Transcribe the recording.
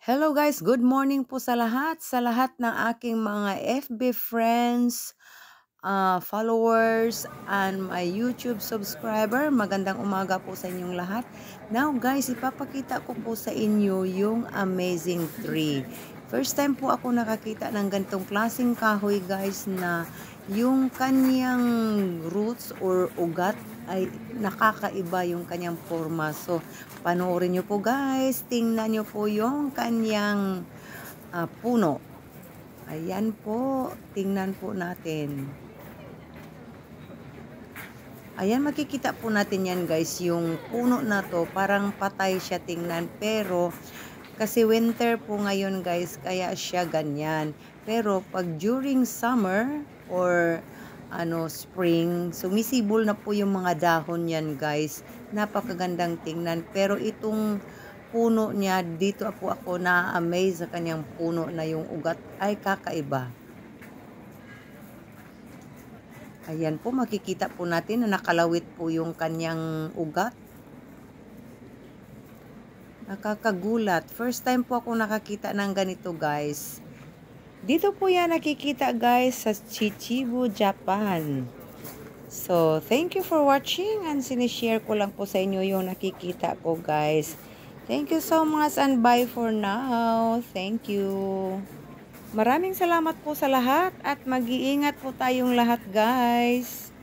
Hello guys, good morning po sa lahat ng aking mga FB friends, followers, and my YouTube subscriber. Magandang umaga po sa inyong lahat. Now guys, ipapakita ko po sa inyo yung amazing tree. First time po ako nakakita ng ganitong klaseng kahoy guys na yung kanyang roots or ugat ay nakakaiba yung kanyang forma. So, panoorin nyo po guys, tingnan nyo po yung kanyang puno. Ayan po, tingnan po natin. Ayan, makikita po natin yan guys, yung puno na to, parang patay siya tingnan. Pero, kasi winter po ngayon guys, kaya siya ganyan. Pero, pag during summer or spring, sumisibol na po yung mga dahon yan guys. Napakagandang tingnan. Pero itong puno niya, dito po ako na-amaze sa kanyang puno na yung ugat ay kakaiba. Ayan po, makikita po natin na nakalawit po yung kanyang ugat. Nakakagulat. First time po ako nakakita ng ganito guys. Dito po yan nakikita guys sa Chichibu, Japan. So, thank you for watching and sinishare ko lang po sa inyo yung nakikita ko guys. Thank you so much and bye for now. Thank you. Maraming salamat po sa lahat at mag-iingat po tayong lahat guys.